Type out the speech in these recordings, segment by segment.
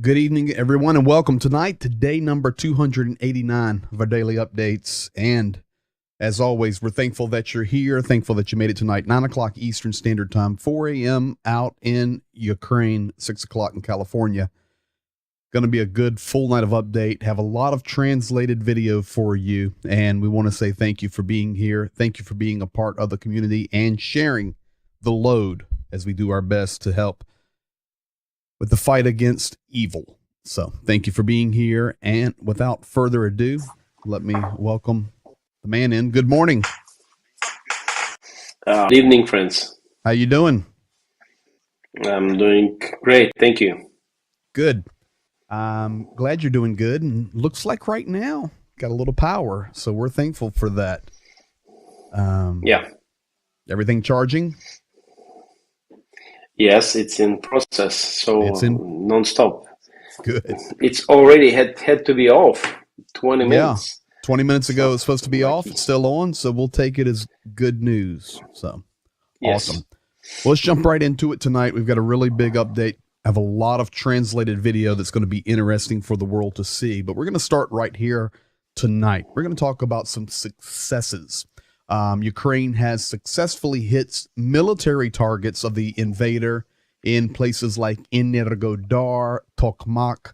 Good evening, everyone, and welcome tonight to day number 289 of our daily updates. And as always, we're thankful that you're here, thankful that you made it tonight, 9 o'clock Eastern Standard Time, 4 a.m. out in Ukraine, 6 o'clock in California. Going to be a good full night of update, have a lot of translated video for you, and we want to say thank you for being here. Thank you for being a part of the community and sharing the load as we do our best to help with the fight against evil. So thank you for being here. And without further ado, let me welcome the man in. Good morning. Good evening, friends. How you doing? I'm doing great. Thank you. Good. I'm glad you're doing good. And looks like right now got a little power. So we're thankful for that. Yeah. Everything charging? Yes, it's in process, so It's in non-stop. good. It's already had to be off 20 minutes. 20 minutes ago it's supposed to be lucky. off. It's still on, so we'll take it as good news. So Yes. awesome. Well, let's jump right into it tonight. We've got a really big update. I have a lot of translated video that's going to be interesting for the world to see, but we're going to start right here tonight. We're going to talk about some successes. Ukraine has successfully hit military targets of the invader in places like Energodar, Tokmak,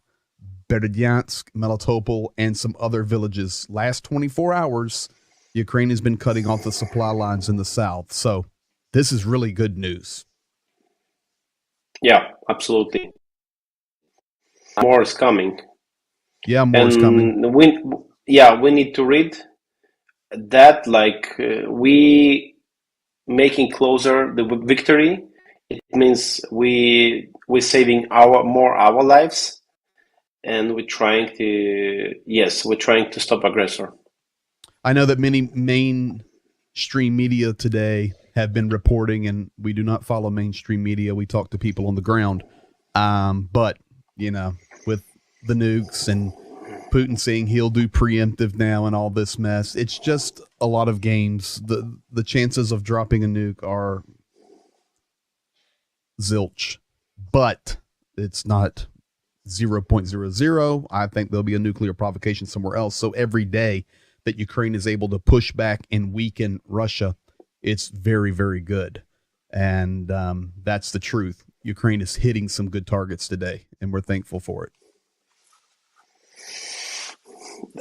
Berdyansk, Melitopol, and some other villages. Last 24 hours, Ukraine has been cutting off the supply lines in the south. So this is really good news. Yeah, absolutely. More is coming. Yeah, more is coming. We need to read that we making closer the victory. It means we're saving our lives, and we're trying to stop aggressor. I know that many mainstream media today have been reporting, and we do not follow mainstream media. We talk to people on the ground. But, you know, with the nukes and Putin saying he'll do preemptive now and all this mess, it's just a lot of games. The chances of dropping a nuke are zilch, but it's not 0.00. I think there'll be a nuclear provocation somewhere else. So every day that Ukraine is able to push back and weaken Russia, it's very, very good. And that's the truth. Ukraine is hitting some good targets today, and we're thankful for it.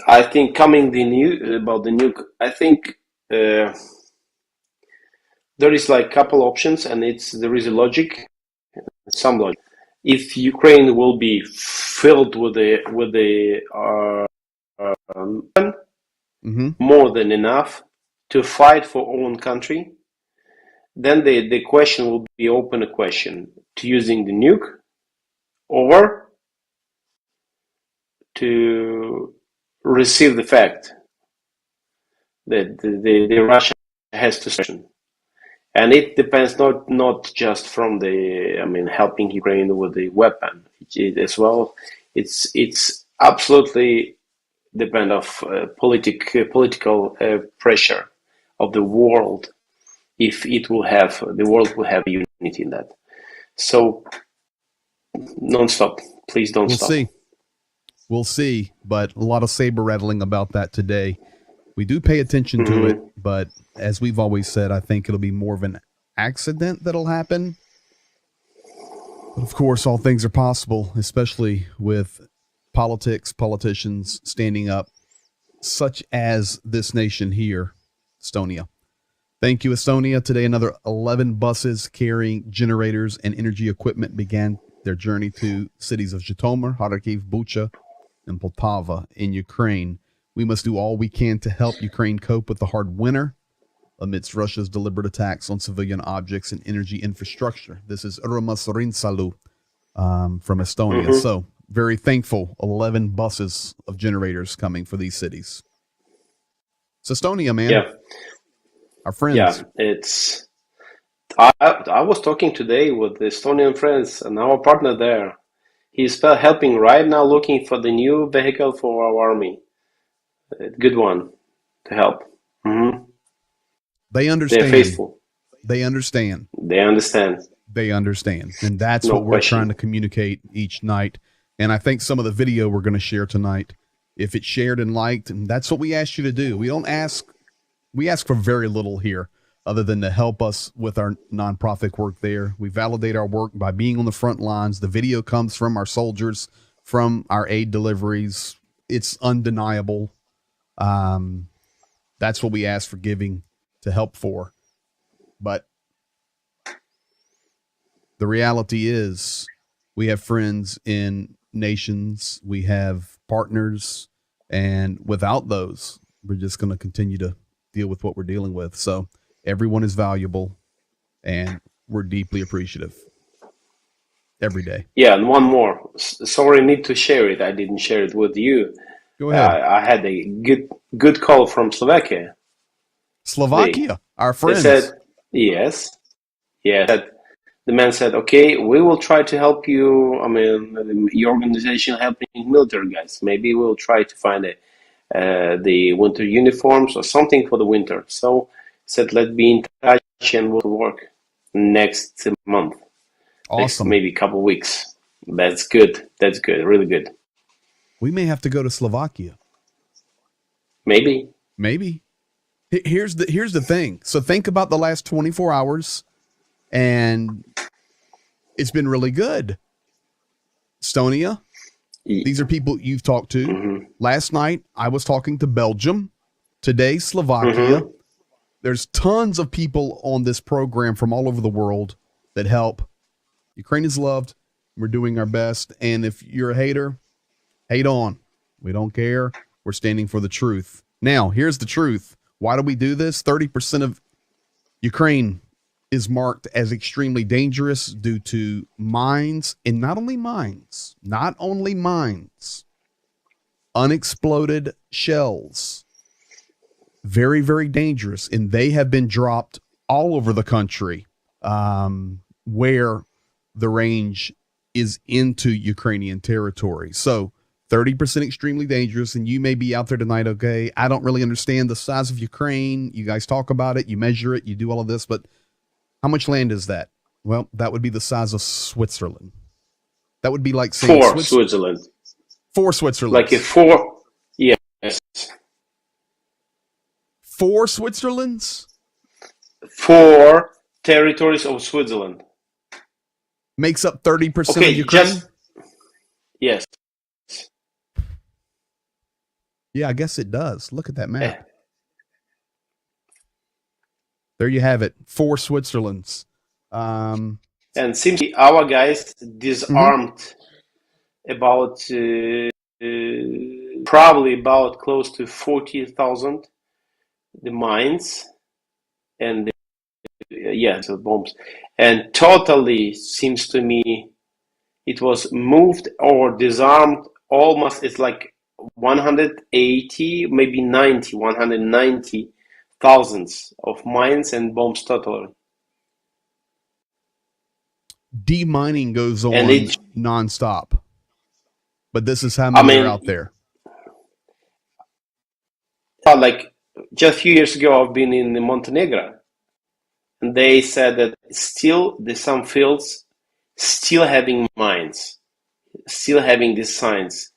I think coming about the nuke, I think there is like couple options, and there is a logic, some logic. If Ukraine will be filled with the more than enough to fight for own country, then the question will be open a question to using the nuke or to receive the fact that the Russia has to sanction. And it depends not just from helping Ukraine with the weapon as well. It's absolutely depend of political pressure of the world. If the world will have unity in that. So non-stop, please don't stop. We'll see, but a lot of saber rattling about that today. We do pay attention to it, but as we've always said, I think it'll be more of an accident that'll happen. But of course, all things are possible, especially with politicians standing up, such as this nation here, Estonia. Thank you, Estonia. Today, another 11 buses carrying generators and energy equipment began their journey to cities of Zhytomyr, Kharkiv, Bucha, and Poltava in Ukraine. We must do all we can to help Ukraine cope with the hard winter amidst Russia's deliberate attacks on civilian objects and energy infrastructure. This is Urmas Rinsalu from Estonia. So very thankful, 11 buses of generators coming for these cities. It's Estonia, man. Yeah. Our friends. Yeah, I was talking today with the Estonian friends and our partner there. He's helping right now, looking for the new vehicle for our army. Good one to help. They understand. They're faithful. They understand. They understand. They understand. And that's what we're trying to communicate each night. And I think some of the video we're going to share tonight, if it's shared and liked, and that's what we ask you to do. We ask for very little here other than to help us with our nonprofit work there. We validate our work by being on the front lines. The video comes from our soldiers, from our aid deliveries. It's undeniable. That's what we ask for giving to help for. But the reality is we have friends in nations, we have partners, and without those, we're just going to continue to deal with what we're dealing with. So everyone is valuable, and we're deeply appreciative every day. Yeah, and one more. Sorry, need to share it. I didn't share it with you. Go ahead. I had a good call from Slovakia. Slovakia, our friends. They said, yes. The man said, okay, we will try to help you. I mean, your organization helping military guys. Maybe we'll try to find the winter uniforms or something for the winter. So said, let's be in touch and we'll work next month. Awesome. Next maybe a couple of weeks. That's good. That's good. Really good. We may have to go to Slovakia. Maybe. Here's the thing. So think about the last 24 hours, and it's been really good. Estonia, these are people you've talked to. Mm-hmm. Last night, I was talking to Belgium. Today, Slovakia. Mm-hmm. There's tons of people on this program from all over the world that help. Ukraine is loved. We're doing our best. And if you're a hater, hate on. We don't care. We're standing for the truth. Now, here's the truth. Why do we do this? 30% of Ukraine is marked as extremely dangerous due to mines, and not only mines, unexploded shells. Very, very dangerous. And they have been dropped all over the country where the range is into Ukrainian territory. So 30% extremely dangerous. And you may be out there tonight, okay, I don't really understand the size of Ukraine. You guys talk about it, you measure it, you do all of this, but how much land is that? Well, that would be the size of Switzerland. That would be like saying Switzerland. 4 Switzerland. Like a 4, yes. 4 Switzerlands? 4 territories of Switzerland. Makes up 30% of Ukraine? Yes. Yeah, I guess it does. Look at that map. There you have it. 4 Switzerlands. And simply our guys disarmed about probably about close to 40,000 the mines and the bombs, and totally seems to me it was moved or disarmed almost. It's like 180, maybe 190 thousands of mines and bombs totally. Demining goes on nonstop, but this is how many are out there. Like just a few years ago, I've been in Montenegro, and they said that still there's some fields still having mines, still having these signs.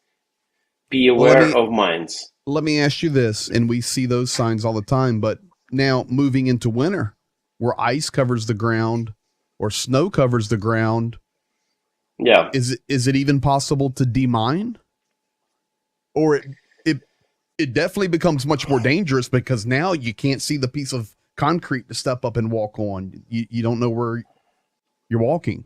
Be aware of mines. Let me ask you this, and we see those signs all the time, but now moving into winter, where ice covers the ground or snow covers the ground, is it even possible to demine? Or it definitely becomes much more dangerous because now you can't see the piece of concrete to step up and walk on. You don't know where you're walking.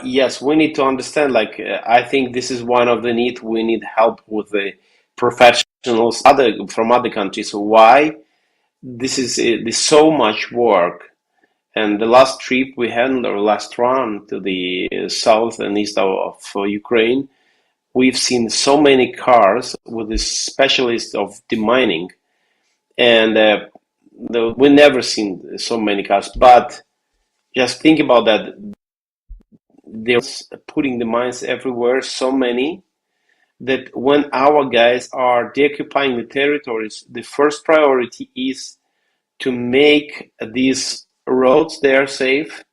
Yes, we need to understand, I think this is one of the need. We need help with the professionals from other countries. Why? This is there's so much work. And the last trip we had, or last run to the south and east of Ukraine, we've seen so many cars with the specialists of demining. And we never seen so many cars. But just think about that. They're putting the mines everywhere, so many, that when our guys are deoccupying the territories, the first priority is to make these roads there safe,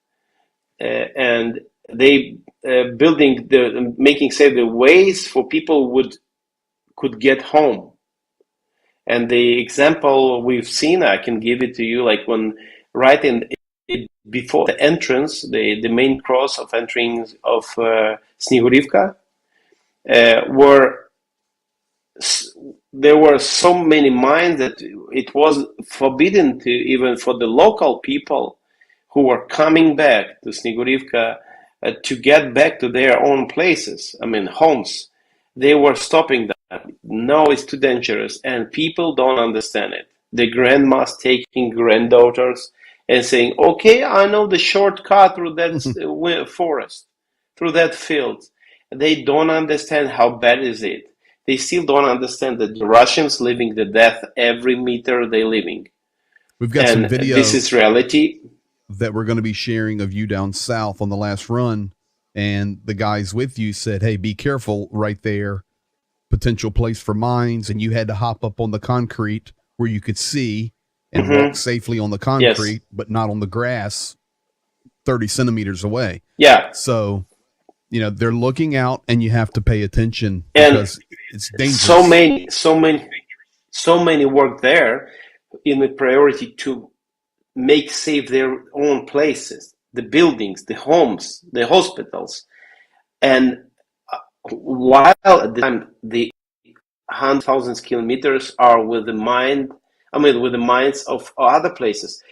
and they making say the ways for people could get home. And the example we've seen, I can give it to you, like when right in before the entrance, the main cross of entering of Snegurivka, were there were so many mines that it was forbidden to even for the local people who were coming back to Snegurivka to get back to their own places, I mean homes. They were stopping that. No, it's too dangerous, and people don't understand it. The grandmas taking granddaughters and saying, okay, I know the shortcut through that forest, through that field. They don't understand how bad is it. They still don't understand that the Russians living the death every meter they're living. We've got and some video this is reality that we're going to be sharing of you down south on the last run. And the guys with you said, hey, be careful right there. Potential place for mines. And you had to hop up on the concrete where you could see and walk safely on the concrete, but not on the grass 30 centimeters away. Yeah. So, they're looking out and you have to pay attention because it's dangerous. So many work there in the priority to make safe their own places, the buildings, the homes, the hospitals. And while at the time the 100,000 kilometers are with the with the mines of other places.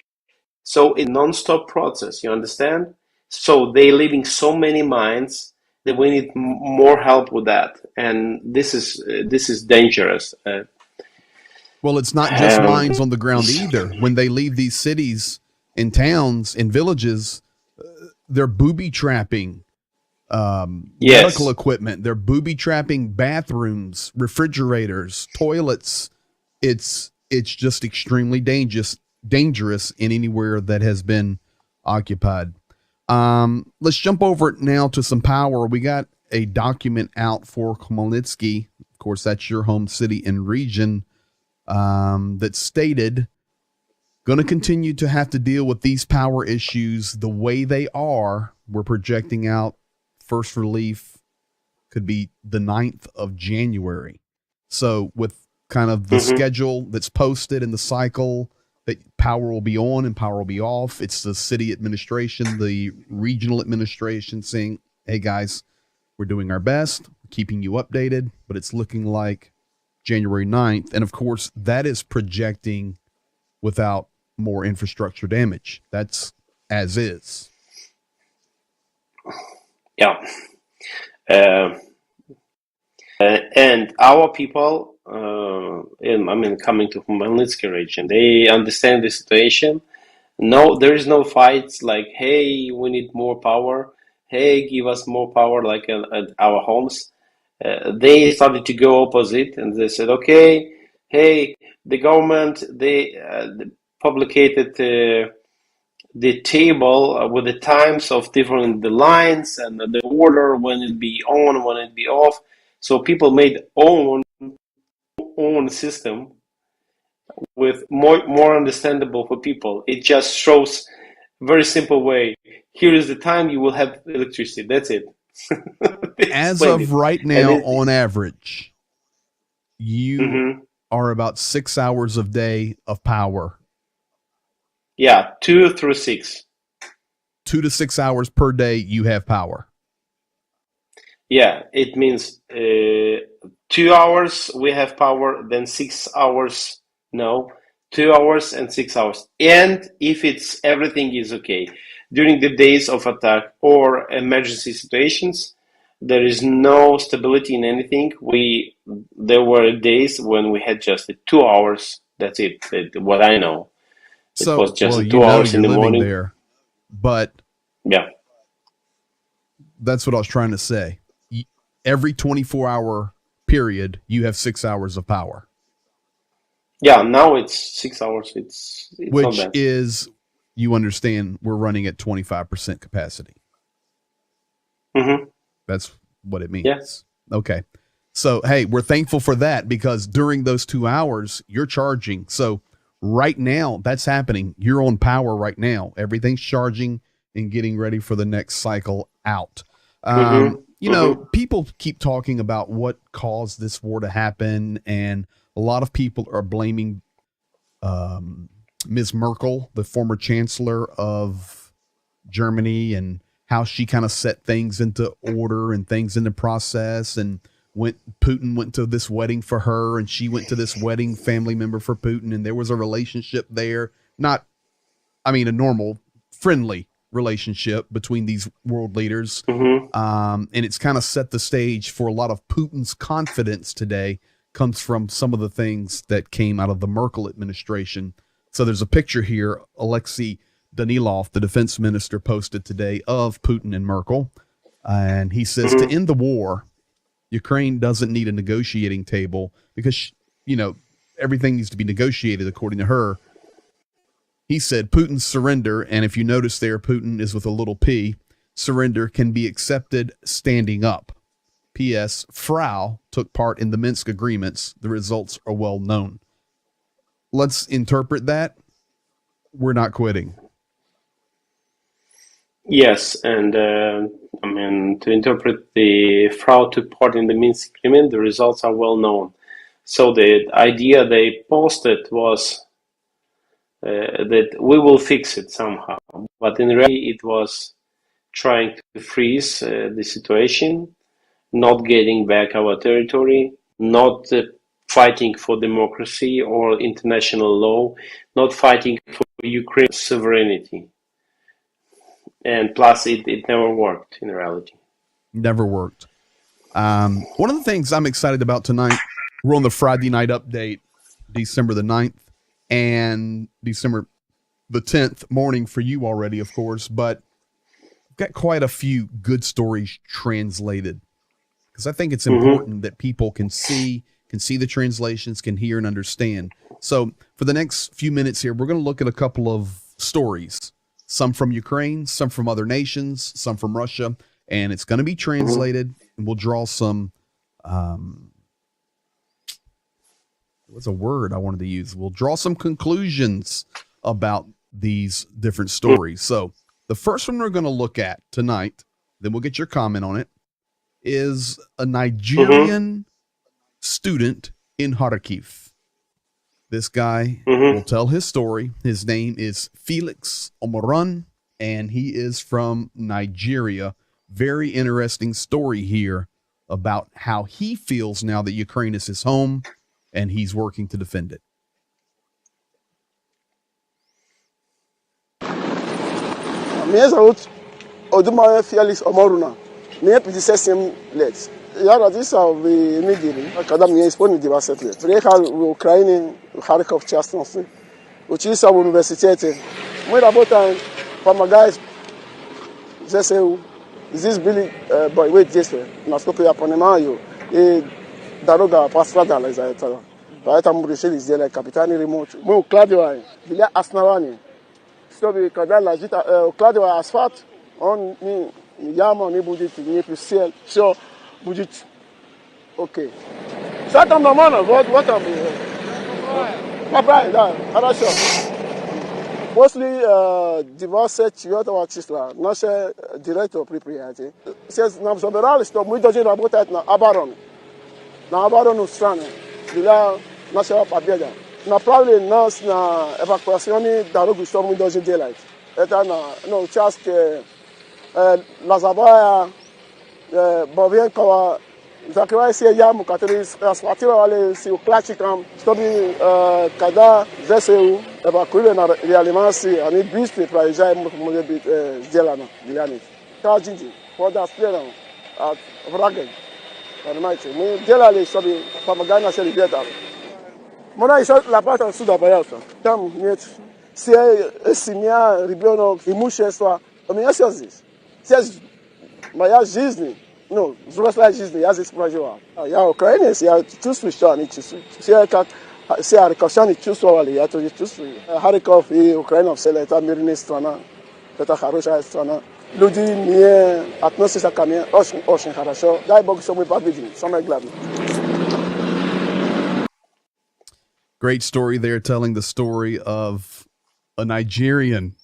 So it's a non-stop process, you understand? So they leaving so many mines that we need more help with that, and this is dangerous. Well, it's not just mines on the ground either. When they leave these cities and towns and villages, they're booby trapping medical equipment. They're booby trapping bathrooms, refrigerators, toilets. It's just extremely dangerous in anywhere that has been occupied. Let's jump over now to some power. We got a document out for Khmelnytsky. Of course, that's your home city and region. That stated, going to continue to have to deal with these power issues the way they are. We're projecting out first relief could be the 9th of January. So with kind of the schedule that's posted in the cycle that power will be on and power will be off, it's the city administration, the regional administration saying, hey guys, we're doing our best, we're keeping you updated, but it's looking like January 9th. And of course, that is projecting without more infrastructure damage. That's as is. Yeah. And our people, coming to Khmelnytsky region, they understand the situation. No, there is no fights like, hey, we need more power. Hey, give us more power, like at our homes. They started to go opposite, and they said, okay, hey, the government, they publicated the table with the times of different the lines and the order when it be on, when it be off. So people made own system with more understandable for people. It just shows very simple way. Here is the time you will have electricity. That's it. As of right now, on average, you are about 6 hours a day of power. Yeah, 2 through 6. 2 to 6 hours per day you have power. Yeah, it means 2 hours we have power, then 6 hours, no, 2 hours and 6 hours. And if it's everything is okay, during the days of attack or emergency situations, there is no stability in anything. There were days when we had just 2 hours. That's it. What I know. So, it was just 2 hours in the morning. There, but yeah, that's what I was trying to say. Every 24-hour period, you have 6 hours of power. Yeah, now it's 6 hours. It's which not bad. Is, you understand, we're running at 25% capacity. That's what it means. Yes. Okay. So, hey, we're thankful for that because during those 2 hours, you're charging. So right now, that's happening. You're on power right now. Everything's charging and getting ready for the next cycle out. Mm-hmm. Mm-hmm. People keep talking about what caused this war to happen, and a lot of people are blaming um, Ms. Merkel, the former chancellor of Germany, and how she kind of set things into order and things into process. And Putin went to this wedding for her, and she went to this wedding, family member for Putin, and there was a relationship there. Not, I mean, a normal, friendly relationship between these world leaders. Mm-hmm. And it's kind of set the stage for a lot of Putin's confidence today comes from some of the things that came out of the Merkel administration. So there's a picture here, Alexei Danilov, the defense minister, posted today of Putin and Merkel. And he says to end the war, Ukraine doesn't need a negotiating table because, everything needs to be negotiated according to her. He said Putin's surrender, and if you notice there, Putin is with a little p, surrender can be accepted standing up. P.S. Frau took part in the Minsk agreements. The results are well known. Let's interpret that. We're not quitting. Yes, and to interpret the Frau took part in the Minsk agreement, the results are well known. So the idea they posted was that we will fix it somehow, but in reality it was trying to freeze the situation, not getting back our territory, not fighting for democracy or international law, not fighting for Ukraine's sovereignty. And plus, it never worked in reality. Never worked. One of the things I'm excited about tonight, we're on the Friday night update, December the 9th and December the 10th morning for you already, of course, but I've got quite a few good stories translated because I think it's important that people can see the translations, can hear and understand. So for the next few minutes here, we're going to look at a couple of stories, some from Ukraine, some from other nations, some from Russia, and it's going to be translated, and we'll draw some, what's a word I wanted to use? We'll draw some conclusions about these different stories. So the first one we're going to look at tonight, then we'll get your comment on it, is a Nigerian student in Kharkiv. This guy will tell his story. His name is Felix Omoran, and he is from Nigeria. Very interesting story here about how he feels now that Ukraine is his home, and he's working to defend it. Felix Omoran, Yara this are we immediately Academy исполнить 20 лет. Приехал в Украине, в Харьков, в частности. Учился в университете. Мы работаем, помогаем ЗСУ. Здесь были боевые действия, насколько я понимаю, и дорога пострадала из-за этого. Поэтому решили сделать капитальный ремонт. Мы укладываем для основания, чтобы когда ложит, укладывая асфальт, он яма не будет, не пустел, все будет окей. Все там нормально, вот там. Поправить, да, хорошо. После 24 числа наш директор предприятия нам забирали, что мы должны работать на оборону страны для нашего победы. Направили нас на эвакуационную дорогу, что мы должны делать. Это на участке Лазабая, Бовенкова, закрывая все ямы, которые асфальтировали с укладчиком, чтобы когда ЗСУ эвакуировали на реанимации, они быстро проезжают, может быть сделано для них. Каждый день под обстрелом от врага. Понимаете, мы делали, чтобы помогать нашим ребятам. Можно еще лопата сюда, пожалуйста. Там нет все семья, ребенок, имущество. У меня все здесь. Здесь моя жизнь, взрослая жизнь, я здесь проживал. Я украинец, я чувствую, что они чувствуют. Все харьковчане чувствовали, я тоже чувствую. Харьков и Украина все это мирная страна, это хорошая страна. Люди не относятся ко мне очень хорошо. Дай Бог, что мы победим. Самое главное. Great story there, telling the story of a Nigerian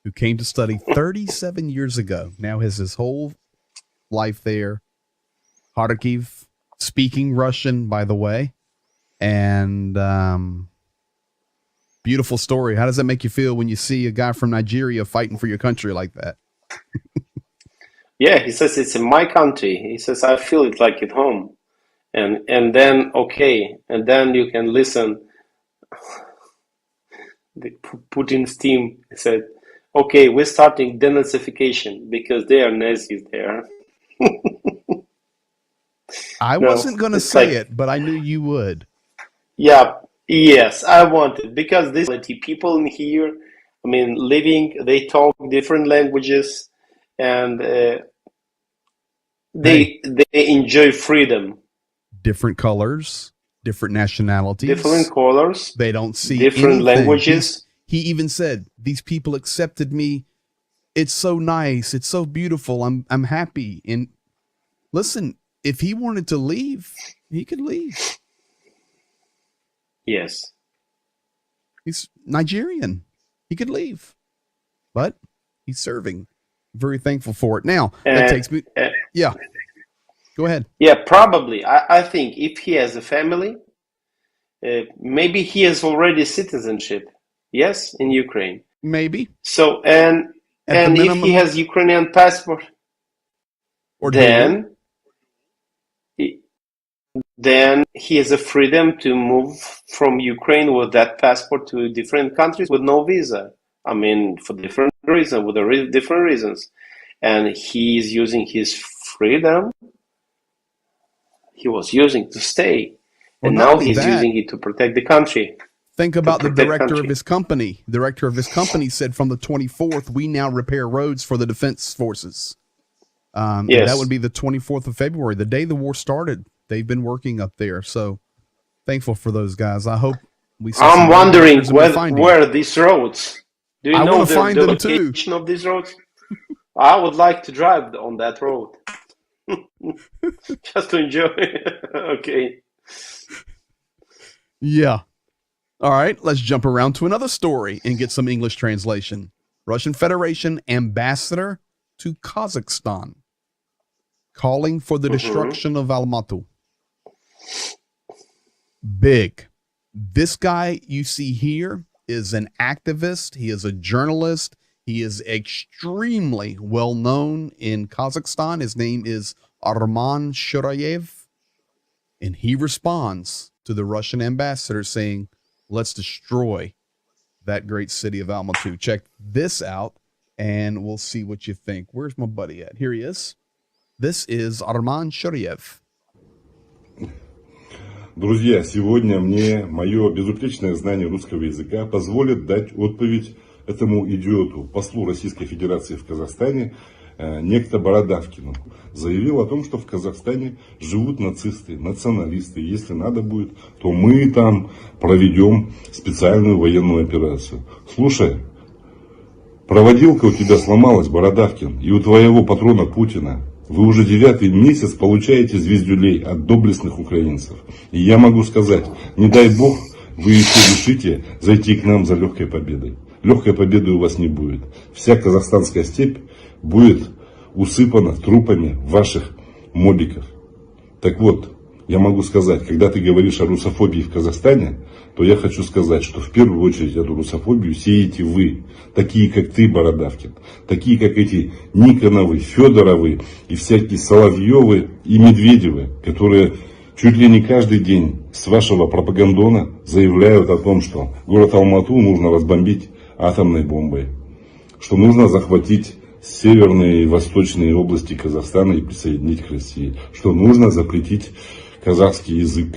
who came to study 37 years ago. Now has his whole life there. Kharkiv, speaking Russian, by the way. And beautiful story. How does that make you feel when you see a guy from Nigeria fighting for your country like that? Yeah, he says it's in my country. He says I feel it like at home. And then okay, and then you can listen. The Putin's team said, "Okay, we're starting denazification because they are Nazis there." I No, wasn't going to it's say like, it, but I knew you would. yeah, yes, I want it because this people in here, I mean, living, they talk different languages, and Hey, they enjoy freedom, different colors, different nationalities. different colors, They don't see different anything. languages. He even said, "These people accepted me. It's so nice. It's so beautiful. I'm happy." And listen, if he wanted to leave, he could leave. Yes. He's Nigerian. He could leave, but he's serving. Very thankful for it. Now that takes me. Yeah, go ahead. Yeah, probably. I think if he has a family, maybe he has already citizenship. Yes, in Ukraine. Maybe So at the and if he minimum has Ukrainian passport, or dual. then he has a freedom to move from Ukraine with that passport to different countries with no visa. I mean, for different reasons, with different reasons, and he's using his freedom. He was using to stay, Well, and not now only he's that. using it to protect the country. Think about the protect director of country. his company. The director of his company said from the 24th, we now repair roads for the defense forces. And Yes. that would be the 24th of February, the day the war started. They've been working up there. So thankful for those guys. I hope we see I'm some wondering workers and we find where are these roads? Do you I know want to find the them too. location of these roads? I would like to drive on that road. Just to enjoy. Okay. Yeah. All right, let's jump around to another story and get some English translation. Russian Federation ambassador to Kazakhstan calling for the destruction of Almaty. Big. This guy you see here is an activist. He is a journalist. He is extremely well known in Kazakhstan. His name is Arman Shurayev. And he responds to the Russian ambassador saying, let's destroy that great city of Almaty. Check this out and we'll see what you think. Where's my buddy at? Here he is. This is Arman Shurayev. Друзья, сегодня мне мое безупречное знание русского языка позволит дать отповедь этому идиоту, послу Российской Федерации в Казахстане, некто Бородавкину. Заявил о том, что в Казахстане живут нацисты, националисты. Если надо будет, то мы там проведем специальную военную операцию. Слушай, проводилка у тебя сломалась, Бородавкин, и у твоего патрона Путина. Вы уже 9-й месяц получаете звездюлей от доблестных украинцев. И я могу сказать, не дай бог, вы еще решите зайти к нам за легкой победой. Легкой победы у вас не будет. Вся казахстанская степь будет усыпана трупами ваших мобиков. Так вот, я могу сказать, когда ты говоришь о русофобии в Казахстане, то я хочу сказать, что в первую очередь эту русофобию сеете вы, такие как ты, Бородавкин, такие как эти Никоновы, Федоровы и всякие Соловьевы и Медведевы, которые чуть ли не каждый день с вашего пропагандона заявляют о том, что город Алмату нужно разбомбить атомной бомбой, что нужно захватить северные и восточные области Казахстана и присоединить к России, что нужно запретить казахский язык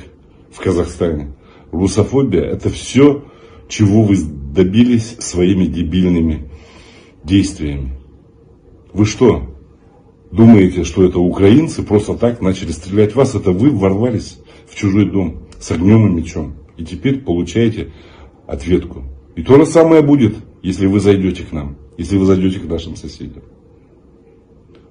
в Казахстане. Русофобия – это все, чего вы добились своими дебильными действиями. Вы что, думаете, что это украинцы просто так начали стрелять в вас? Это вы ворвались в чужой дом с огнем и мечом. И теперь получаете ответку. И то же самое будет, если вы зайдете к нам, если вы зайдете к нашим соседям.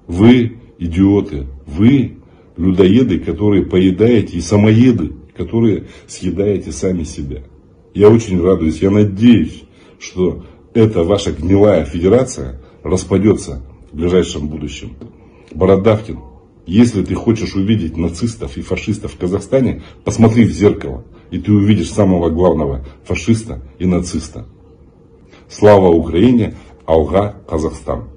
Вы идиоты, вы людоеды, которые поедаете, и самоеды, которые съедаете сами себя. Я очень радуюсь, я надеюсь, что эта ваша гнилая федерация распадется в ближайшем будущем. Бородавкин, Если ты хочешь увидеть нацистов и фашистов в Казахстане, посмотри в зеркало, и ты увидишь самого главного фашиста и нациста. Слава Украине, Алга, Казахстан.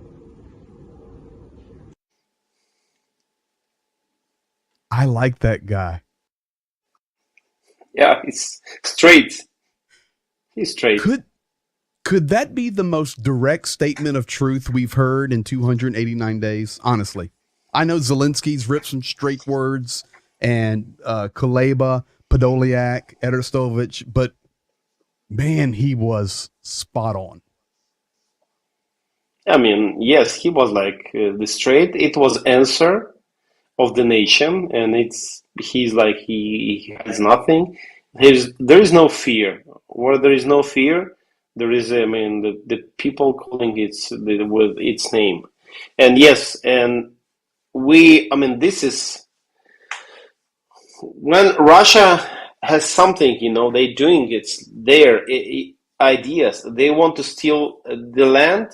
I like that guy. Yeah, he's straight. He's straight. Could that be the most direct statement of truth we've heard in 289 days? Honestly, I know Zelensky's ripped some straight words, and Kuleba, Podolyak, Ederstovich, but man, he was spot on. I mean, yes, he was like the straight. It was answer of the nation, and he's like he has nothing. There is no fear. Where there is no fear, there is. I mean, the people calling it with its name, and yes, and we. I mean, this is when Russia has something. You know, they doing it's their ideas. They want to steal the land.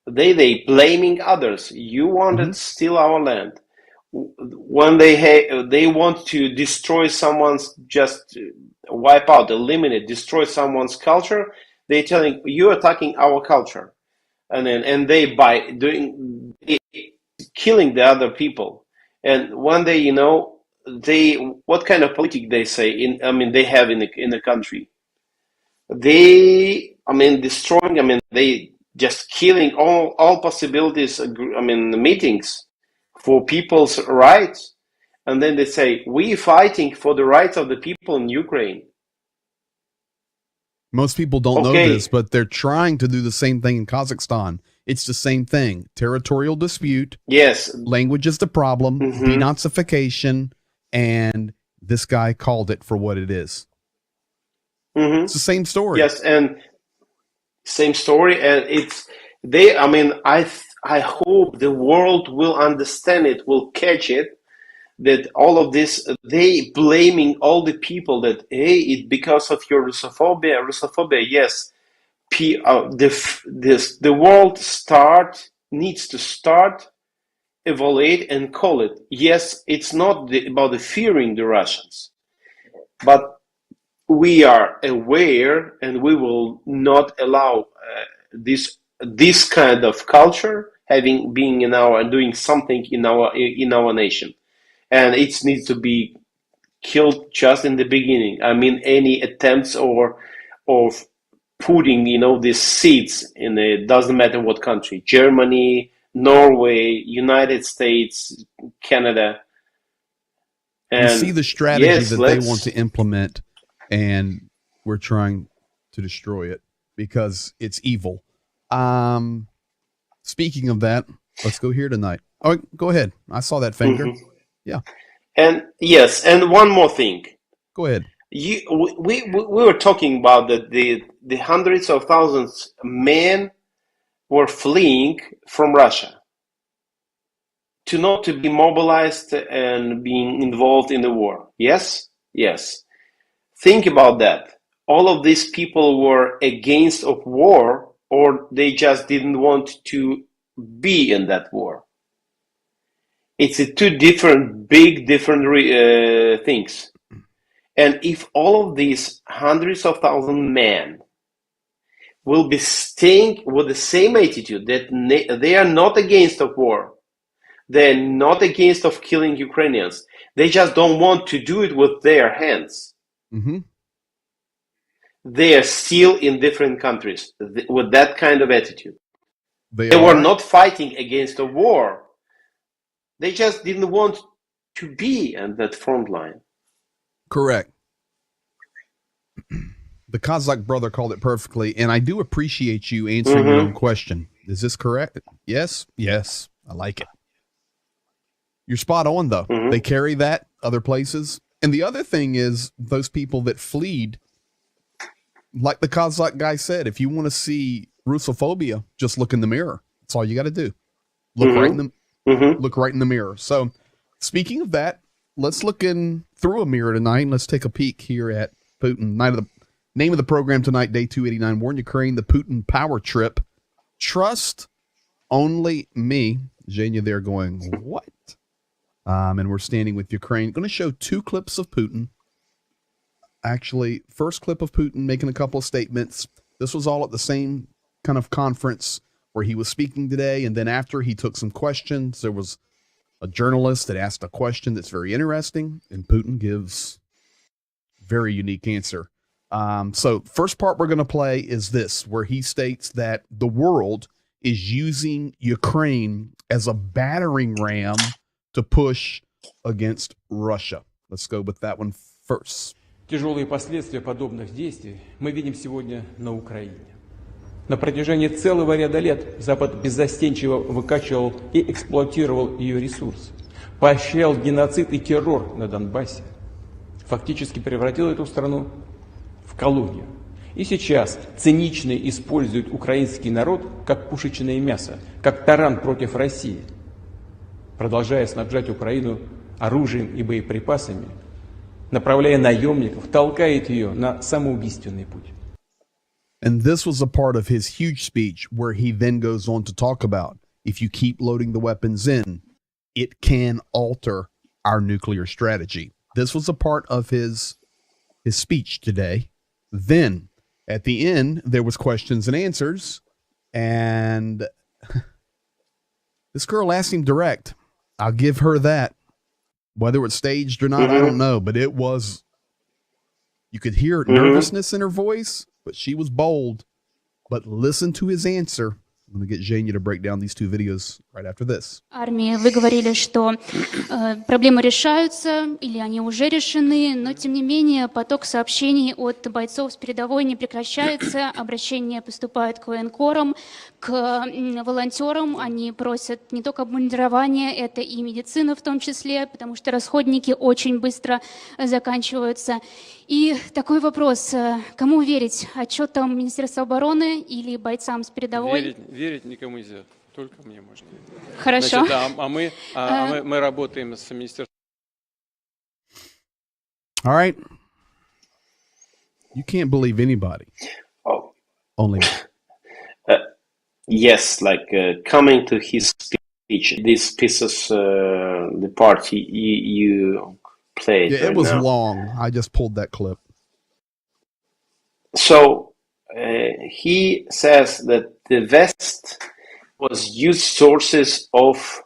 They blaming others. You wanted to steal our land. When they want to destroy someone's, just wipe out, eliminate, destroy someone's culture, they telling you attacking our culture, and they by doing killing the other people. And when they they what kind of politic they say they have in the country. Destroying. They just killing all possibilities. Meetings for people's rights, and then they say we fighting for the rights of the people in Ukraine. Most people don't know this, but they're trying to do the same thing in Kazakhstan. It's the same thing: territorial dispute. Yes, language is the problem. Denazification, and this guy called it for what it is. It's the same story. Yes, and same story, and it's they. I hope the world will understand it, will catch it. That all of this, they blaming all the people that it's because of your Russophobia. Yes, the world needs to start evaluate and call it. Yes, it's not about the fearing the Russians, but we are aware, and we will not allow this kind of culture being in our doing something in our nation, and it needs to be killed just in the beginning. Any attempts of putting these seeds in it, doesn't matter what country, Germany, Norway, United States, Canada. And you see the strategy that they want to implement, and we're trying to destroy it because it's evil. Speaking of that, let's go here tonight. Oh, go ahead. I saw that finger. Yeah. And yes, and one more thing. Go ahead. We were talking about that the hundreds of thousands men were fleeing from Russia to not to be mobilized and being involved in the war. Yes? Yes. Think about that. All of these people were against of war, or they just didn't want to be in that war. It's two different things. And if all of these hundreds of thousands men will be staying with the same attitude that they are not against of war, they're not against of killing Ukrainians, they just don't want to do it with their hands. They are still in different countries with that kind of attitude. They were not fighting against a war. They just didn't want to be on that front line. Correct. The Kazakh brother called it perfectly, and I do appreciate you answering your own question. Is this correct? Yes. Yes. I like it. You're spot on, though. They carry that other places. And the other thing is those people that fled, like the Kazakh guy said, if you want to see Russophobia, just look in the mirror. That's all you got to do. Look look right in the mirror. So speaking of that, let's look in through a mirror tonight. Let's take a peek here at Putin. Name of the program tonight, day 289, War in Ukraine, the Putin power trip. Trust only me. Zhenya there going, what? and we're standing with Ukraine. Going to show two clips of Putin. Actually, first clip of Putin making a couple of statements. This was all at the same kind of conference where he was speaking today. And then after he took some questions, there was a journalist that asked a question that's very interesting, and Putin gives very unique answer. So first part we're going to play is this, where he states that the world is using Ukraine as a battering ram to push against Russia. Let's go with that one first. Тяжелые последствия подобных действий мы видим сегодня на Украине. На протяжении целого ряда лет Запад беззастенчиво выкачивал и эксплуатировал ее ресурсы, поощрял геноцид и террор на Донбассе, фактически превратил эту страну в колонию. И сейчас цинично использует украинский народ как пушечное мясо, как таран против России, продолжая снабжать Украину оружием и боеприпасами, направляя наемников, толкает ее на самоубийственный путь. And this was a part of his huge speech where he then goes on to talk about, if you keep loading the weapons in, it can alter our nuclear strategy. This was a part of his speech today. Then at the end, there was questions and answers, and this girl asked him direct. I'll give her that. Whether it's staged or not, I don't know, but it was, you could hear nervousness in her voice, but she was bold. But listen to his answer. I'm going to get Zhenya to break down these two videos right after this. Армии, вы говорили, что проблемы решаются или они уже решены, но тем не менее поток сообщений от бойцов с передовой не прекращается, обращения поступают к военкорам, к волонтерам, они просят не только обмундирование, это и медицина в том числе, потому что расходники очень быстро заканчиваются. И такой вопрос, кому верить, отчетам Министерства обороны или бойцам с передовой? Верить никому нельзя, только мне можно. Хорошо. Значит, мы работаем с Министерством. All right. You can't believe anybody. Oh, Only me. yes, coming to his speech, these pieces, the part you played. Yeah, it right was now. long. I just pulled that clip. So he says that the West was used sources of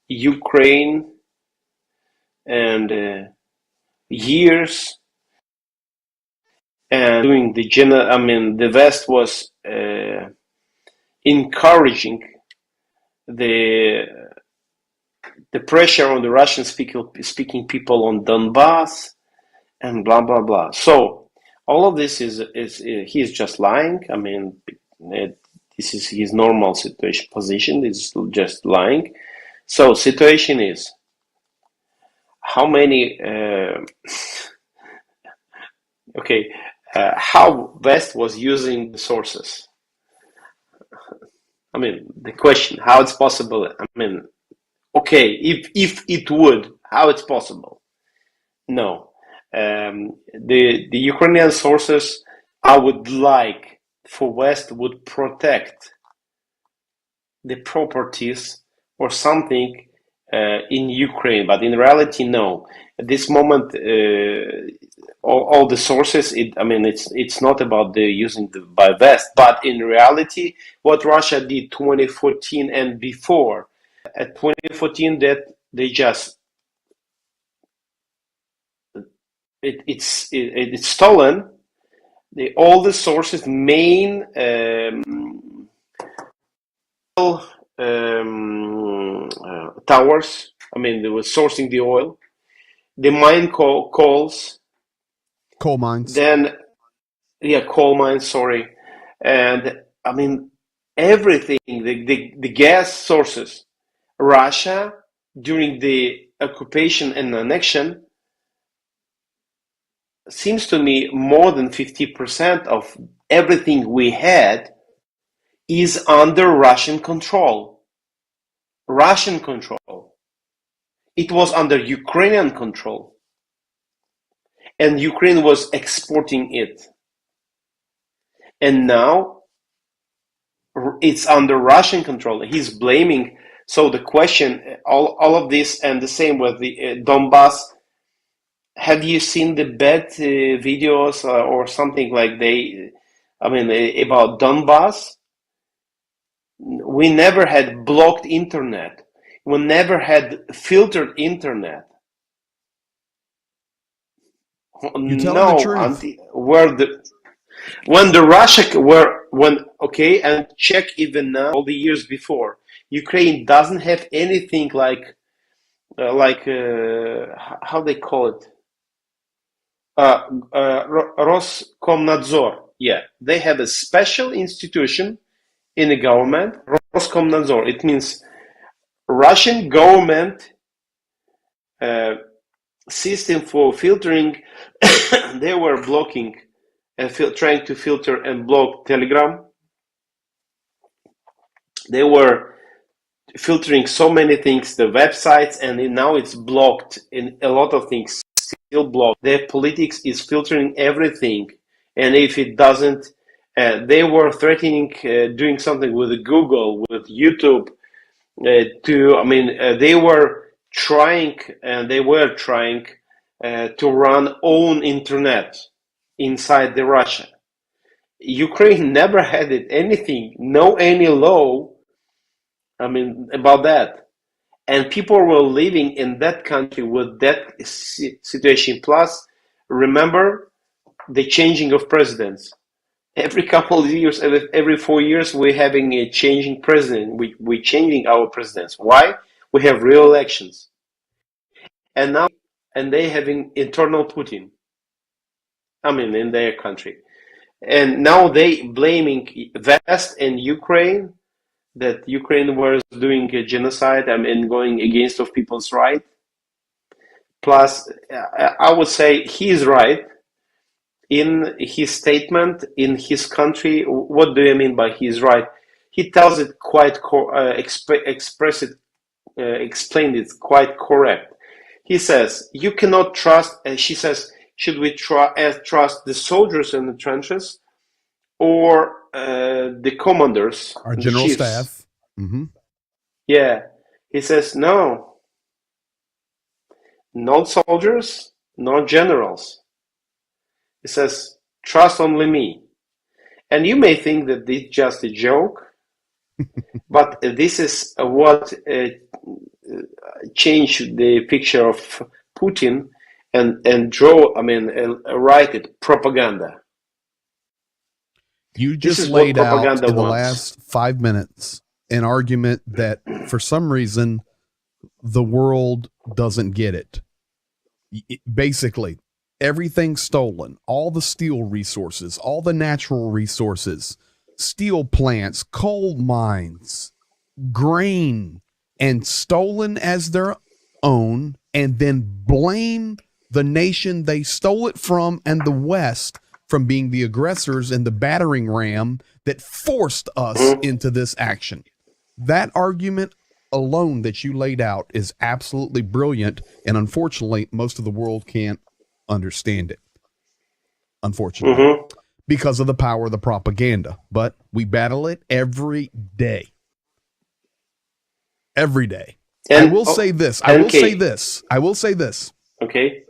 Ukraine and years, and doing the West was encouraging the pressure on the Russian speaking people on Donbass and blah blah blah. So all of this is he's just lying. I mean, this is his normal position. It's just lying. So situation is how many how West was using the sources. I mean, the question how it's possible. I mean, okay, if it would, how it's possible? No, the Ukrainian sources I would like for West would protect the properties or something in Ukraine, but in reality, no. At this moment, all the sources. It's not about the using by West, but in reality, what Russia did 2014 and before. At 2014, that they just it's stolen. All the sources, main towers. I mean, they were sourcing the oil. The mine coals. Coal mines. Then, coal mines. Sorry, and I mean everything. The gas sources. Russia during the occupation and annexion seems to me more than 50% of everything we had is under Russian control. Russian control. It was under Ukrainian control. And Ukraine was exporting it. And now it's under Russian control. He's blaming So the question, all of this, and the same with the Donbass. Have you seen the bad videos or something like about Donbass? We never had blocked internet. We never had filtered internet. You're telling the truth. And check even now, all the years before, Ukraine doesn't have anything like how they call it, Roskomnadzor. Yeah, they have a special institution in the government, Roskomnadzor. It means Russian government system for filtering. They were blocking and trying to filter and block Telegram. They were filtering so many things, the websites, and now it's blocked. In a lot of things still blocked. Their politics is filtering everything, and if it doesn't, they were threatening doing something with Google, with YouTube. They were trying, to run own internet inside the Russia. Ukraine never had anything, no any law, about that. And people were living in that country with that situation. Plus, remember the changing of presidents. Every couple of years, every 4 years, we're having a changing president. We're changing our presidents. Why? We have real elections. And now, they having internal Putin. In their country. And now they blaming West and Ukraine, that Ukraine was doing a genocide, going against of people's right. Plus, I would say he's right in his statement in his country. What do you mean by he's right? He tells it quite explained it quite correct. He says you cannot trust. She says, should we trust the soldiers in the trenches or the commanders, Our general chiefs? staff. Mm-hmm. Yeah, he says no, not soldiers, not generals. He says trust only me. And you may think that this is just a joke, but this is what changed the picture of Putin and write it propaganda. You just laid out in the last 5 minutes an argument that for some reason the world doesn't get it. Basically, everything's stolen, all the steel resources, all the natural resources, steel plants, coal mines, grain, and stolen as their own, and then blame the nation they stole it from and the West from being the aggressors and the battering ram that forced us into this action. That argument alone that you laid out is absolutely brilliant, and unfortunately, most of the world can't understand it. Unfortunately, because of the power of the propaganda. But we battle it every day. Every day. And I will say this. I will say this. Okay.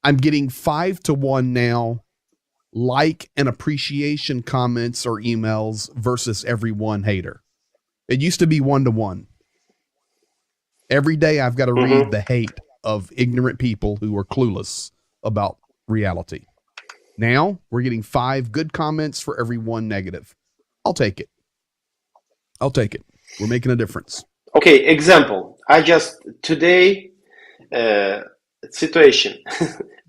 I'm getting 5-to-1 now, like and appreciation comments or emails versus every one hater. It used to be 1-to-1. Every day I've got to read the hate of ignorant people who are clueless about reality. Now we're getting 5 good comments for every 1 negative. I'll take it. We're making a difference. Okay, example. I just today situation.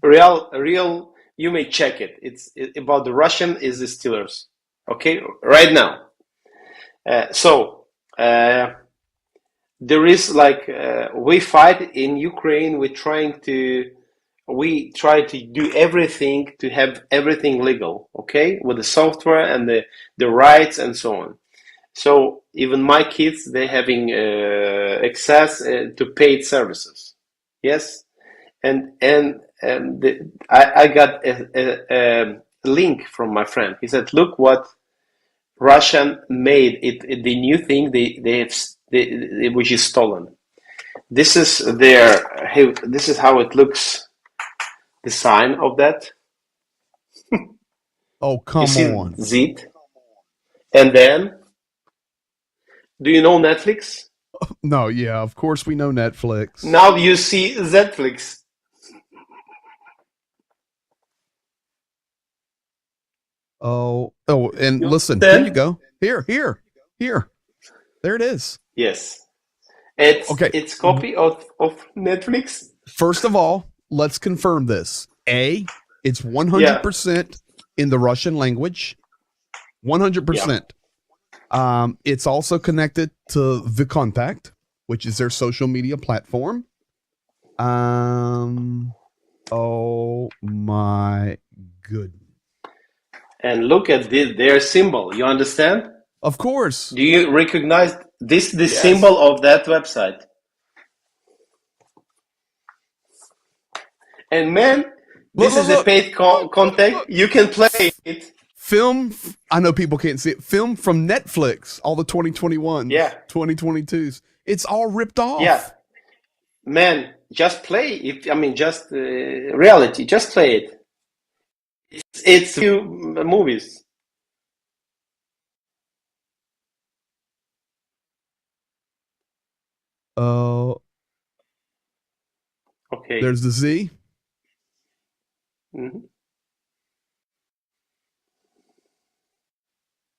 real. You may check it. It's about the Russian is the Steelers. Okay, right now. There is we fight in Ukraine. We try to do everything to have everything legal. Okay, with the software and the rights and so on. So even my kids, they're having access to paid services. Yes, I got a link from my friend. He said, "Look what Russian made it. The new thing they have which is stolen. This is this is how it looks. The sign of that. Oh, come You see on. Z. And then, do you know Netflix? No, yeah, of course we know Netflix. Now you see Netflix. Oh, and You listen, here understand? you go. Here. There it is. Yes. It's Okay. it's copy of Netflix. First of all, let's confirm this. It's 100% in the Russian language. 100%. It's also connected to The Contact, which is their social media platform. Oh my goodness. And look at their symbol. You understand? Of course. Do you recognize this? The Yes. symbol of that website. And man, this is a paid contact. You can play it. Film, I know people can't see it. Film from Netflix, all the 2021s, 2022s. It's all ripped off. Yeah. Man, just play it. I mean, just reality. Just play it. It's few movies. Oh. Okay. There's the Z. Mm-hmm.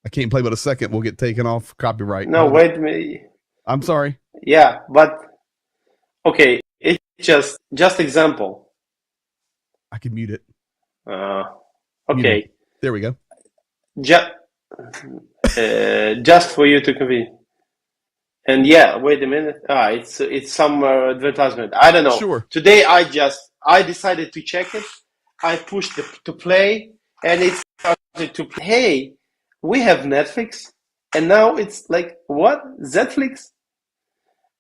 I can't play but a second. We'll get taken off copyright. No, wait a minute. I'm sorry. Yeah, but okay, it's just example. I can mute it. Okay. There we go. Just for you to convene. And yeah, wait a minute. It's some advertisement. I don't know. Sure. Today I decided to check it. I pushed to play, and it started to play. Hey, we have Netflix, and now it's like, what? Netflix?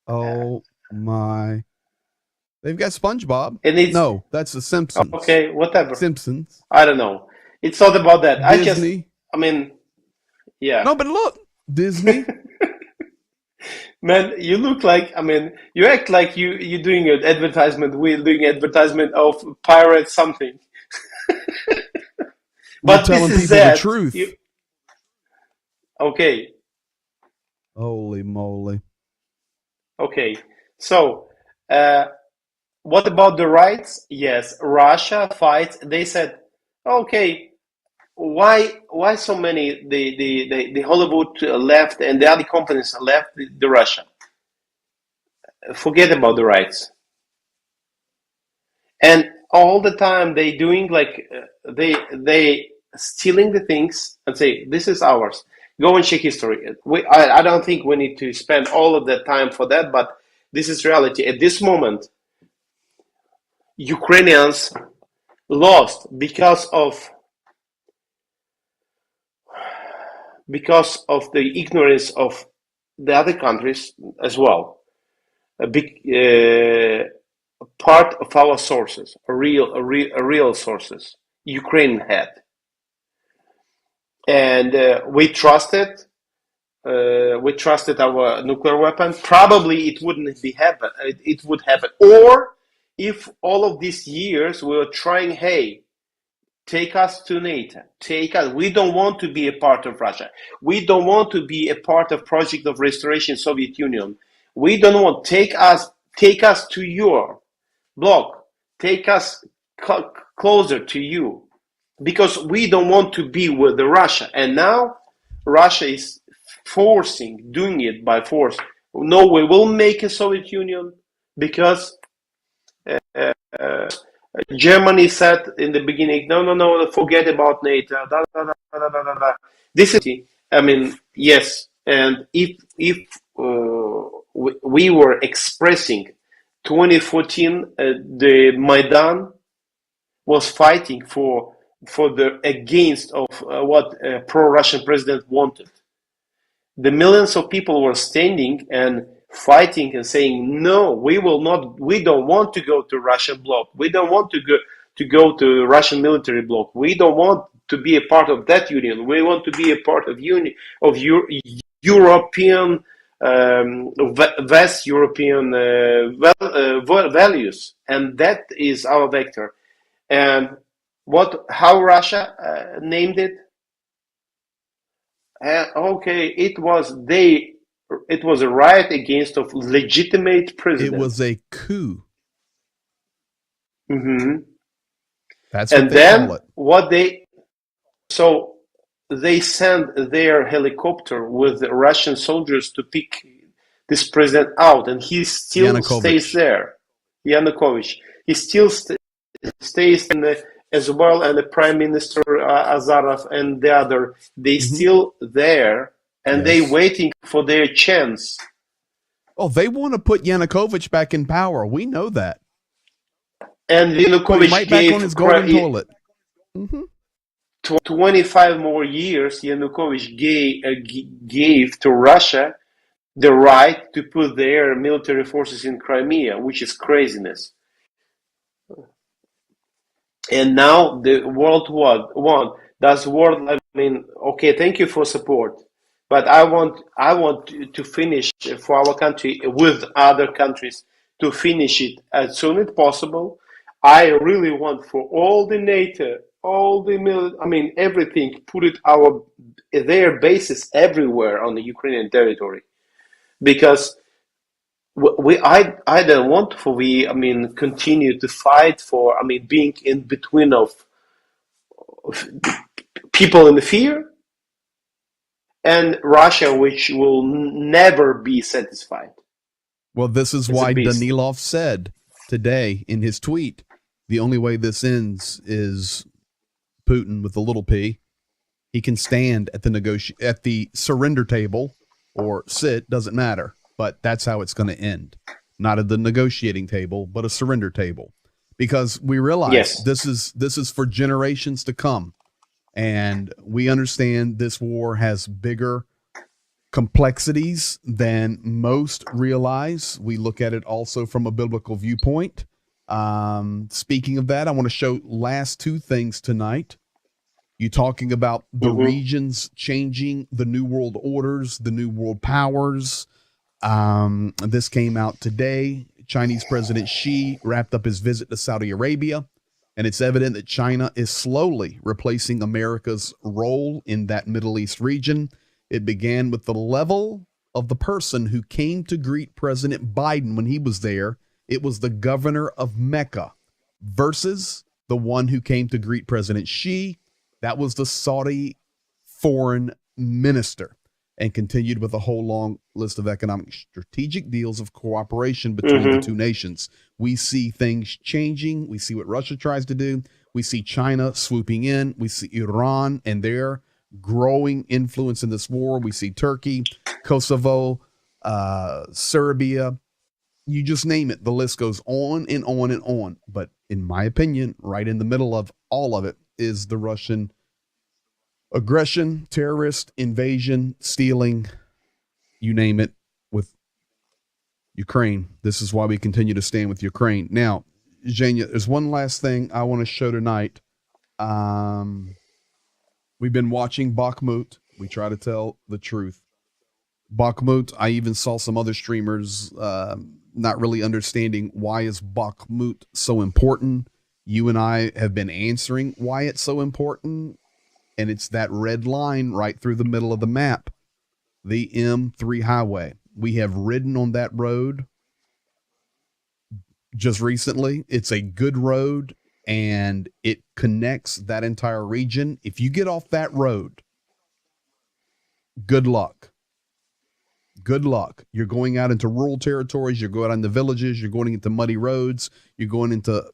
Oh my! They've got SpongeBob. And no, that's the Simpsons. Okay, whatever. Simpsons. I don't know. It's not about that. Disney. Yeah. No, but look, Disney. Man, you look like, you act like you're doing an advertisement. We're doing advertisement of pirate something. But we're telling people the truth. Okay. Holy moly. Okay. So, what about the rights? Yes, Russia fights. They said, okay, why so many the Hollywood left and the other companies left the Russia? Forget about the rights. And all the time they doing like they stealing the things and say this is ours. Go and check history. I don't think we need to spend all of that time for that, but this is reality. At this moment, Ukrainians lost because of the ignorance of the other countries as well. A big part of our sources, real sources, Ukraine had, and we trusted our nuclear weapon. Probably it wouldn't be happen. It would happen, or if all of these years we were trying, hey, take us to NATO. Take us. We don't want to be a part of Russia. We don't want to be a part of project of restoration Soviet Union. We don't want take us to your bloc. Take us closer to you, because we don't want to be with the Russia. And now Russia is doing it by force. No, we will make a Soviet Union because. Germany said in the beginning, no, forget about NATO. This is, yes. And if we were expressing 2014, the Maidan was fighting for the against of what pro-Russian president wanted. The millions of people were standing and fighting and saying, no, we will not. We don't want to go to Russian bloc. We don't want to go to Russian military bloc. We don't want to be a part of that union. We want to be a part of European West European values, and that is our vector. And how Russia named it? Okay, it was a riot against of legitimate president. It was a coup. Mm-hmm. That's what they call it. So they sent their helicopter with the Russian soldiers to pick this president out, and he still stays there. Yanukovych. He still stays in as well, and the Prime Minister Azarov and the other. They still there, and they waiting for their chance. Oh, they want to put Yanukovych back in power. We know that. And Yanukovych right back on his golden toilet. 25 more years, Yanukovych gave to Russia the right to put their military forces in Crimea, which is craziness. And now the world won. That's world. I mean, okay, thank you for support, but I want to finish for our country with other countries to finish it as soon as possible. I really want for all the NATO, all the everything, put it their bases everywhere on the Ukrainian territory, because I don't want continue to fight for being in between of people in fear and Russia, which will never be satisfied. Well, this is why Danilov said today in his tweet, the only way this ends is Putin with a little p. He can stand at the surrender table or sit, doesn't matter, but that's how it's going to end. Not at the negotiating table, but a surrender table, because we realize this is for generations to come. And we understand this war has bigger complexities than most realize. We look at it also from a biblical viewpoint. Speaking of that, I want to show last two things tonight. You talking about the regions changing, the new world orders, the new world powers. This came out today. Chinese President Xi wrapped up his visit to Saudi Arabia, and it's evident that China is slowly replacing America's role in that Middle East region. It began with the level of the person who came to greet President Biden when he was there. It was the governor of Mecca versus the one who came to greet President Xi. That was the Saudi foreign minister, and continued with a whole long list of economic strategic deals of cooperation between the two nations. We see things changing. We see what Russia tries to do. We see China swooping in. We see Iran and their growing influence in this war. We see Turkey, Kosovo, Serbia. You just name it. The list goes on and on and on. But in my opinion, right in the middle of all of it is the Russian aggression, terrorist invasion, stealing, you name it, with Ukraine. This is why we continue to stand with Ukraine. Now, Zhenya, there's one last thing I want to show tonight. We've been watching Bakhmut. We try to tell the truth. Bakhmut, I even saw some other streamers not really understanding why is Bakhmut so important. You and I have been answering why it's so important, and it's that red line right through the middle of the map, the M3 highway. We have ridden on that road just recently. It's a good road, and it connects that entire region. If you get off that road, good luck. Good luck. You're going out into rural territories. You're going out into villages. You're going into muddy roads. You're going into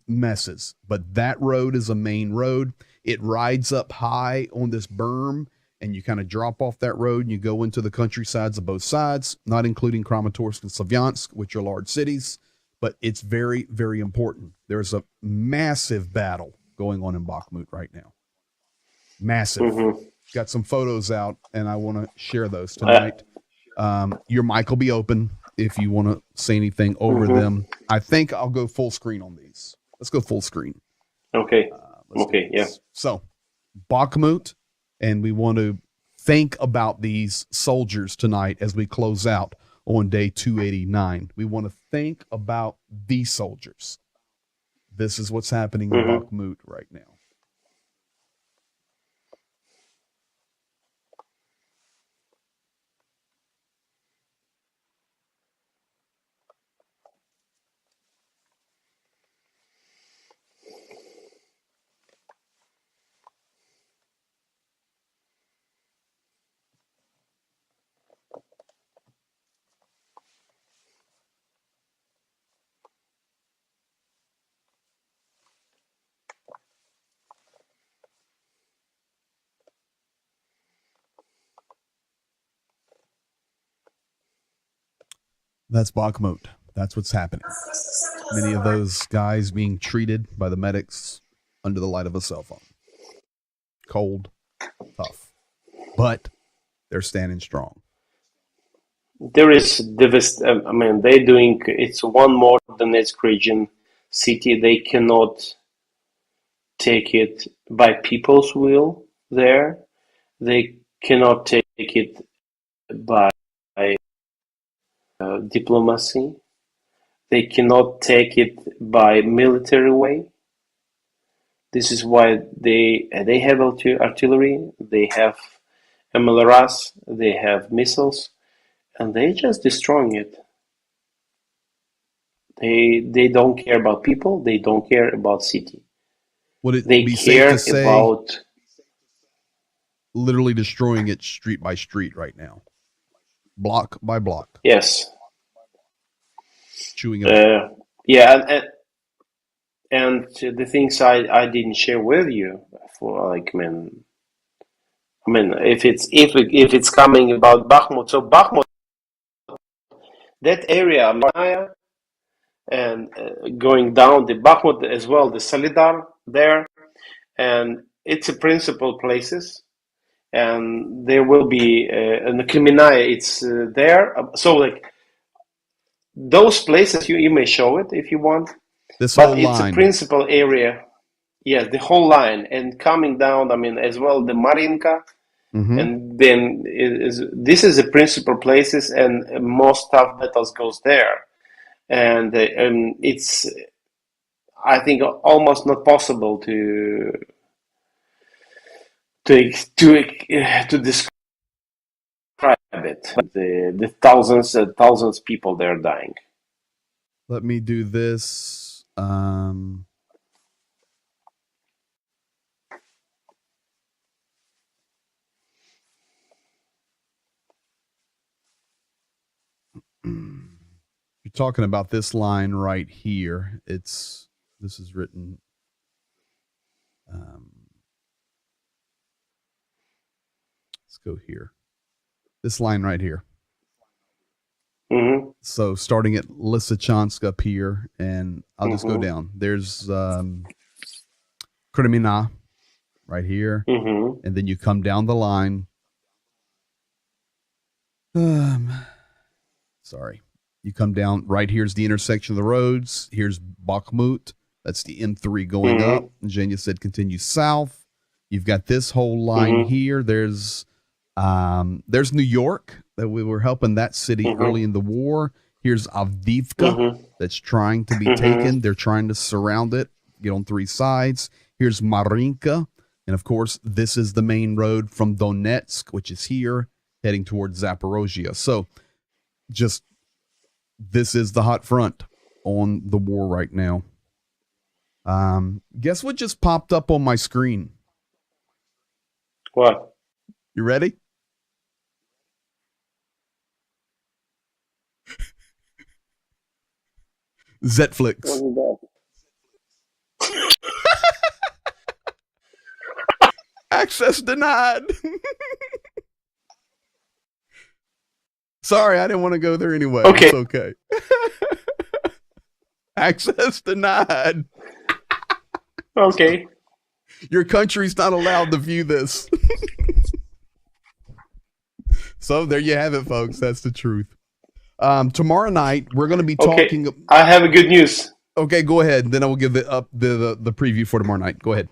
messes. But that road is a main road. It rides up high on this berm, and you kind of drop off that road and you go into the countrysides of both sides, not including Kramatorsk and Slavyansk, which are large cities. But it's very, very important. There's a massive battle going on in Bakhmut right now. Massive. Got some photos out, and I want to share those tonight. Your mic will be open if you want to say anything over them. I think I'll go full screen on these. Let's go full screen. Okay. Okay. Yeah. So, Bakhmut, and we want to think about these soldiers tonight as we close out on day 289. We want to think about these soldiers. This is what's happening in Bakhmut right now. That's Bakhmut. That's what's happening. Many of those guys being treated by the medics under the light of a cell phone. Cold, tough, but they're standing strong. There is they're doing, it's one more Donetsk region city. They cannot take it by people's will there. They cannot take it by diplomacy. They cannot take it by military way. This is why they have artillery, they have MLRS, they have missiles, and they just destroying it. They don't care about people. They don't care about city. Would it They be care safe to say about literally destroying it street by street right now, block by block? Yes. Chewing it up. Yeah, and the things I didn't share with you for like if it's coming about Bakhmut, so Bakhmut, that area, Maya, and going down the Bakhmut as well, the Solidar there, and it's a principal places, and there will be and the Kremenaya, it's there. So like those places, you may show it if you want, This but whole it's line. a principal area. Yeah, the whole line, and coming down, as well the Marinka, and then this is the principal places, and most tough battles goes there, and it's, I think, almost not possible to describe it. The thousands and thousands of people there dying. Let me do this. You're talking about this line right here. This is written. Let's go here. This line right here. So starting at Lysychansk up here, and I'll just go down. There's Kremina right here, and then you come down the line. Sorry. You come down, right here's the intersection of the roads. Here's Bakhmut. That's the M3 going up. Zhenya said continue south. You've got this whole line here. There's New York, that we were helping that city early in the war. Here's Avdiivka, that's trying to be taken. They're trying to surround it, get on three sides. Here's Marinka. And of course, this is the main road from Donetsk, which is here, heading towards Zaporozhye. So this is the hot front on the war right now. Guess what just popped up on my screen? What? You ready? Zetflix. Access denied. Sorry, I didn't want to go there anyway. Okay. It's okay. Access denied. Okay. Your country's not allowed to view this. So there you have it, folks. That's the truth. Tomorrow night, we're going to be talking. I have a good news. Okay, go ahead. Then I will give the preview for tomorrow night. Go ahead.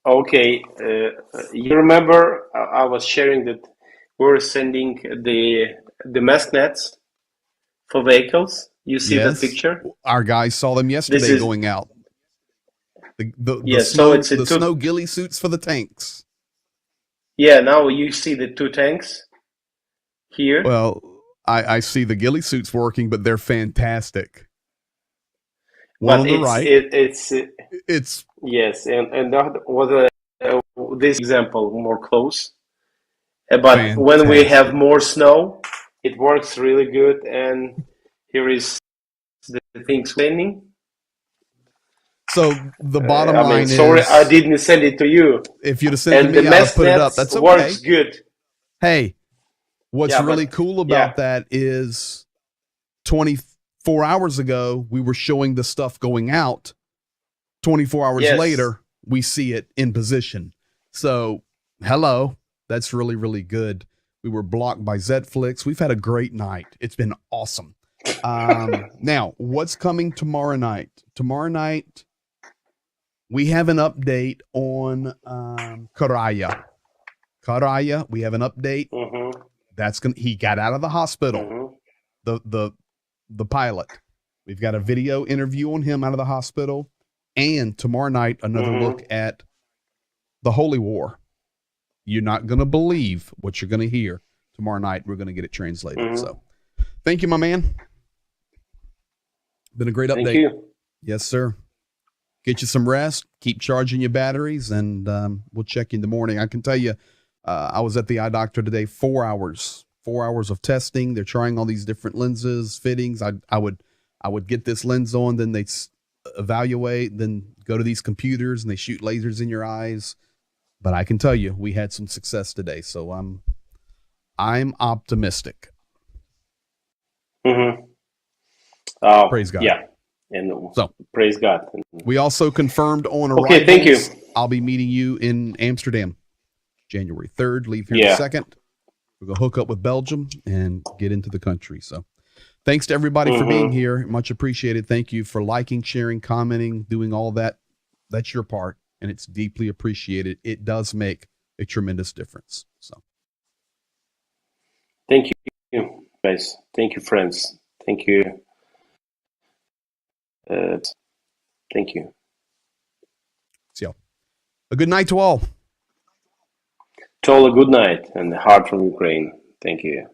Okay, you remember I was sharing that we were sending the mask nets for vehicles. You see that Yes, picture? our guys saw them This yesterday is going out. The yeah. So snow it's a the two. snow ghillie suits for the tanks. Yeah. Now you see the two tanks here, Well, I see the ghillie suits working, but they're fantastic. One but on the right, it's it's yes, and that was this example more close. But when we have fantastic. more snow, it works really good. And here is the things landing. So the bottom I mean, line sorry, I is, didn't send it to you. if you'd have sent it to And the me, I'd have mesh put it up. nets That's works okay. good. Hey, what's Yeah, really but cool yeah, about that is 24 hours ago, we were showing the stuff going out. 24 hours yes. later, we see it in position. So, hello. That's really, really good. We were blocked by Zflix. We've had a great night. It's been awesome. Now, what's coming tomorrow night? Tomorrow night, we have an update on Karaya. Karaya, we have an update. Mm-hmm, He got out of the hospital. mm-hmm, The pilot. We've got a video interview on him out of the hospital. And tomorrow night, another mm-hmm. look at the Holy War. You're not going to believe what you're going to hear tomorrow night. We're going to get it translated. Mm-hmm. So thank you, my man. Been a great update. Thank you. Yes, sir. Get you some rest. Keep charging your batteries, and we'll check you in the morning. I can tell you, I was at the eye doctor today, 4 hours. 4 hours of testing. They're trying all these different lenses, fittings. I would get this lens on, then they evaluate, then go to these computers and they shoot lasers in your eyes. But I can tell you, we had some success today, so I'm optimistic. Mm-hmm. Praise God. Yeah, and So praise God. we also confirmed on arrivals. Okay, thank you. I'll be meeting you in Amsterdam, January 3rd. Leave here Yeah. the 2nd. We're going to hook up with Belgium and get into the country. So thanks to everybody for being here. Much appreciated. Thank you for liking, sharing, commenting, doing all that. That's your part, and it's deeply appreciated. It does make a tremendous difference. So Thank you, guys. Thank you, friends. Thank you. Thank you. So a good night to all. To all a good night and heart from Ukraine. Thank you.